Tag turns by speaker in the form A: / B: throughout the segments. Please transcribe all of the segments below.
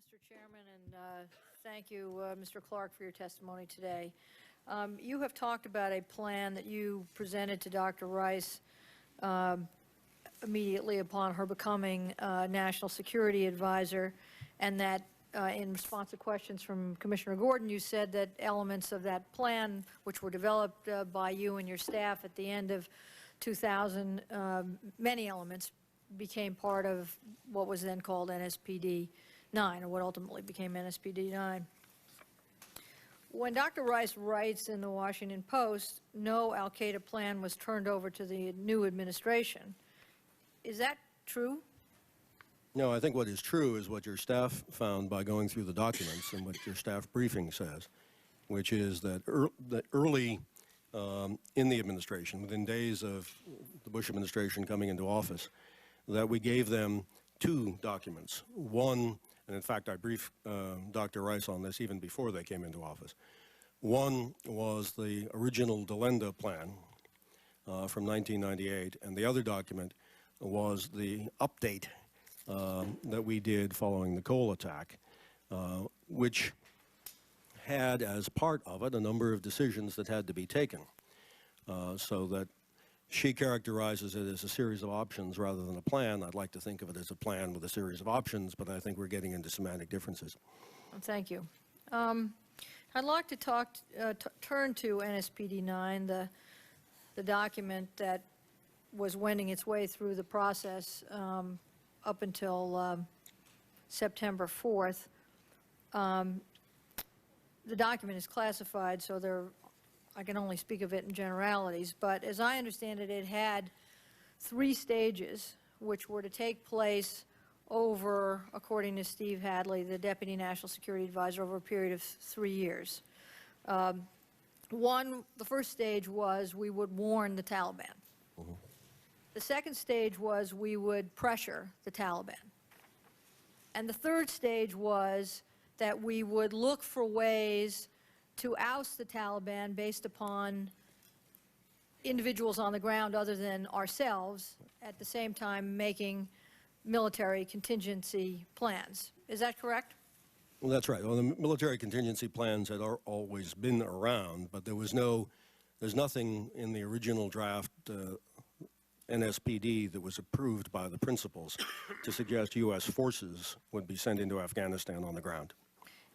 A: Mr. Chairman, and thank you, Mr. Clarke, for your testimony today. You have talked about a plan that you presented to Dr. Rice immediately upon her becoming National Security Advisor, and that in response to questions from Commissioner Gordon, you said that elements of that plan, which were developed by you and your staff at the end of 2000, many elements became part of what was then called NSPD 9, or what ultimately became NSPD 9. When Dr. Rice writes in the Washington Post, no al-Qaeda plan was turned over to the new administration, is that true?
B: No, I think what is true is what your staff found by going through the documents and what your staff briefing says, which is that early in the administration, within days of the Bush administration coming into office, that we gave them two documents. One, and in fact I briefed Dr. Rice on this even before they came into office. One was the original Delenda plan from 1998, and the other document was the update that we did following the Cole attack, which had as part of it a number of decisions that had to be taken, so that she characterizes it as a series of options rather than a plan. I'd like to think of it as a plan with a series of options, but I think we're getting into semantic differences.
A: Well, thank you. I'd like to turn to NSPD 9, the document that was wending its way through the process up until September 4th. The document is classified, so I can only speak of it in generalities, but as I understand it, it had 3 stages which were to take place over, according to Steve Hadley, the Deputy National Security Advisor, over a period of 3 years. The first stage was we would warn the Taliban. Mm-hmm. The second stage was we would pressure the Taliban. And the third stage was that we would look for ways to oust the Taliban based upon individuals on the ground other than ourselves, at the same time making military contingency plans. Is that correct?
B: Well, that's right. Well, the military contingency plans had always been around, but there's nothing in the original draft NSPD that was approved by the principals to suggest U.S. forces would be sent into Afghanistan on the ground.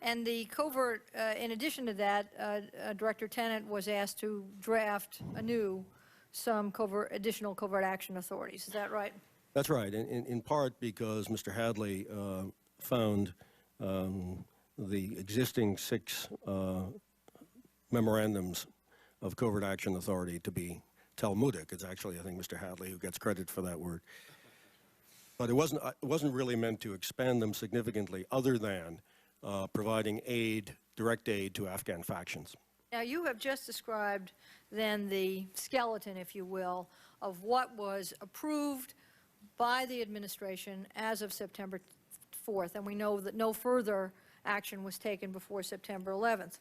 A: And the covert, in addition to that, Director Tenet was asked to draft anew some additional covert action authorities. Is that right?
B: That's right, in part because Mr. Hadley found the existing 6 memorandums of covert action authority to be Talmudic. It's actually, I think, Mr. Hadley who gets credit for that word. But it wasn't really meant to expand them significantly other than providing aid, direct aid to Afghan factions.
A: Now, you have just described then the skeleton, if you will, of what was approved by the administration as of September 4th, and we know that no further action was taken before September 11th.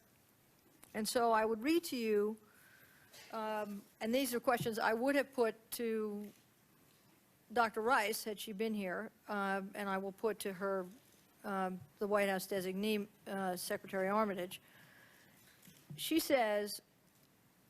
A: And so I would read to you, and these are questions I would have put to Dr. Rice had she been here, and I will put to her, the White House designee, Secretary Armitage. She says,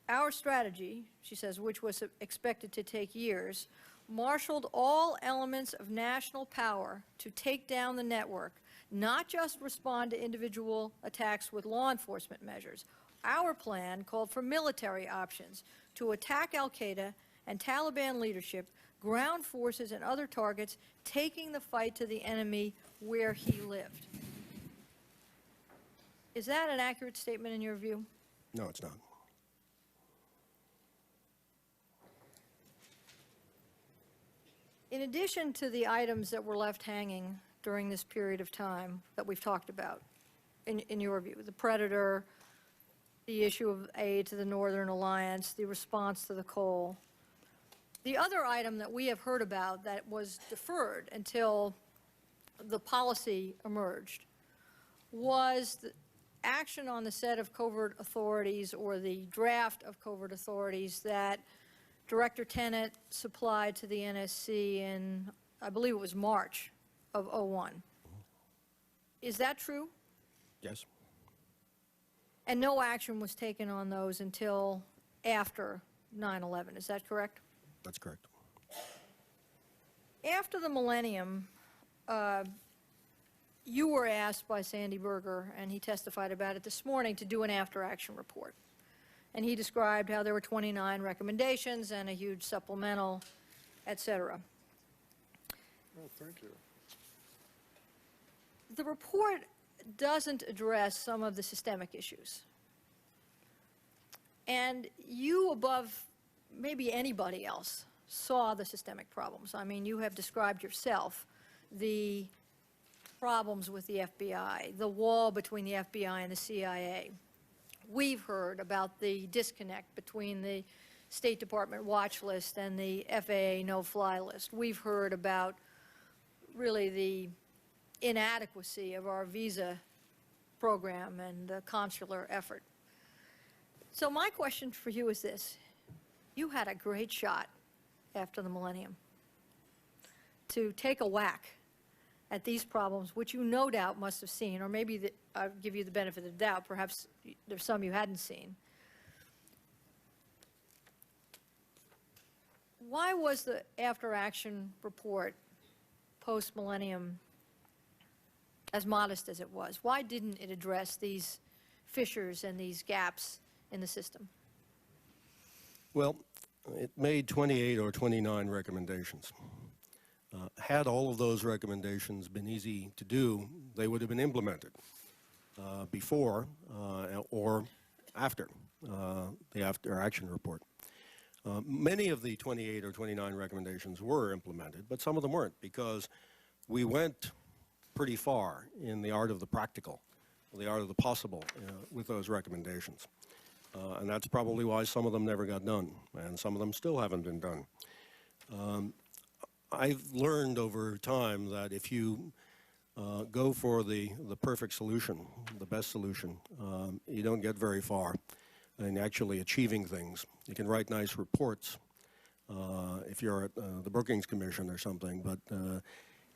A: our strategy, she says, which was expected to take years, marshaled all elements of national power to take down the network, not just respond to individual attacks with law enforcement measures. Our plan called for military options to attack al-Qaeda and Taliban leadership, ground forces, and other targets, taking the fight to the enemy where he lived. Is that an accurate statement in your view?
B: No, it's not.
A: In addition to the items that were left hanging during this period of time that we've talked about, in your view, the Predator, the issue of aid to the Northern Alliance, the response to the Cole, the other item that we have heard about that was deferred until the policy emerged was the action on the set of covert authorities, or the draft of covert authorities, that Director Tenet supplied to the NSC in, I believe it was March of '01. Is that true?
B: Yes.
A: And no action was taken on those until after 9/11, is that correct?
B: That's correct.
A: After the millennium, you were asked by Sandy Berger, and he testified about it this morning, to do an after-action report. And he described how there were 29 recommendations and a huge supplemental, et cetera.
C: Oh, thank you.
A: The report doesn't address some of the systemic issues. And you, above maybe anybody else, saw the systemic problems. I mean, you have described yourself the problems with the FBI, the wall between the FBI and the CIA. We've heard about the disconnect between the State Department watch list and the FAA no-fly list. We've heard about really the inadequacy of our visa program and the consular effort. So my question for you is this. You had a great shot after the millennium to take a whack at these problems, which you no doubt must have seen, or maybe I'll give you the benefit of the doubt, perhaps there's some you hadn't seen. Why was the after-action report post-millennium as modest as it was? Why didn't it address these fissures and these gaps in the system?
B: Well, it made 28 or 29 recommendations. Had all of those recommendations been easy to do, they would have been implemented before or after the after-action report. Many of the 28 or 29 recommendations were implemented, but some of them weren't, because we went pretty far in the art of the practical, the art of the possible with those recommendations. And that's probably why some of them never got done, and some of them still haven't been done. I've learned over time that if you go for the perfect solution, the best solution, you don't get very far in actually achieving things. You can write nice reports if you're at the Brookings Commission or something, but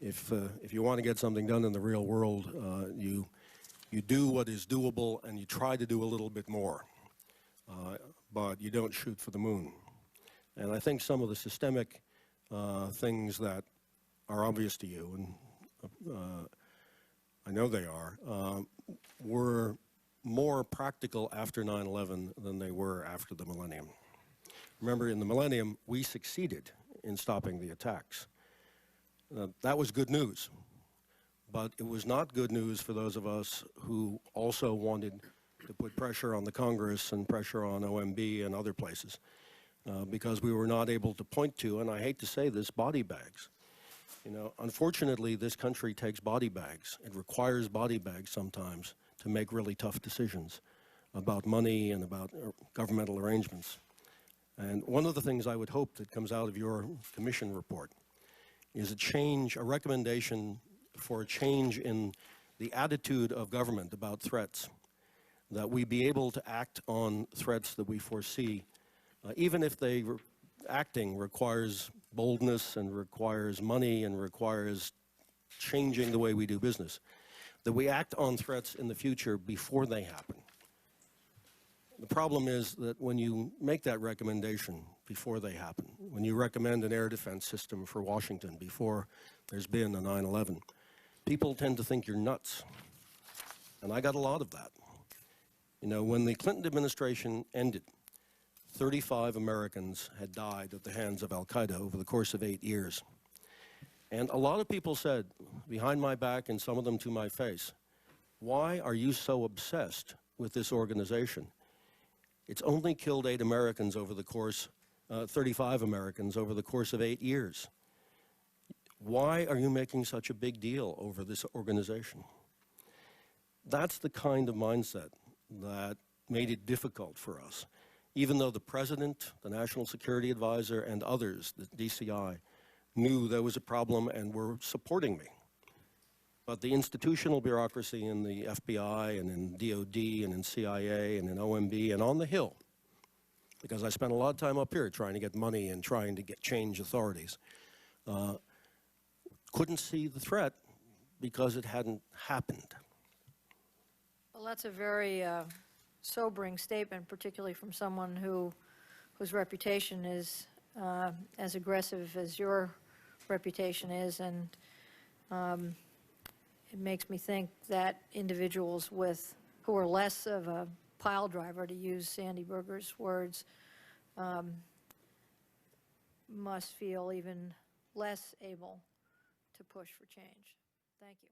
B: if you want to get something done in the real world, you do what is doable and you try to do a little bit more, but you don't shoot for the moon. And I think some of the systemic things that are obvious to you, and I know they are, were more practical after 9/11 than they were after the millennium. Remember, in the millennium, we succeeded in stopping the attacks. That was good news, but it was not good news for those of us who also wanted to put pressure on the Congress and pressure on OMB and other places, because we were not able to point to, and I hate to say this, body bags. You know, unfortunately, this country takes body bags. It requires body bags sometimes to make really tough decisions about money and about governmental arrangements. And one of the things I would hope that comes out of your commission report is a recommendation for a change in the attitude of government about threats, that we be able to act on threats that we foresee, even if acting requires boldness and requires money and requires changing the way we do business, that we act on threats in the future before they happen. The problem is that when you make that recommendation before they happen, when you recommend an air defense system for Washington before there's been a 9/11, people tend to think you're nuts. And I got a lot of that. You know, when the Clinton administration ended, 35 Americans had died at the hands of al-Qaeda over the course of 8 years. And a lot of people said, behind my back and some of them to my face, why are you so obsessed with this organization? It's only killed 8 Americans over the course, 35 Americans over the course of 8 years. Why are you making such a big deal over this organization? That's the kind of mindset that made it difficult for us. Even though the President, the National Security Advisor, and others, the DCI, knew there was a problem and were supporting me. But the institutional bureaucracy in the FBI and in DOD and in CIA and in OMB and on the Hill, because I spent a lot of time up here trying to get money and trying to change authorities, couldn't see the threat because it hadn't happened.
A: Well, that's a very sobering statement, particularly from someone whose reputation is as aggressive as your reputation is, and it makes me think that individuals who are less of a pile driver, to use Sandy Berger's words, must feel even less able to push for change. Thank you.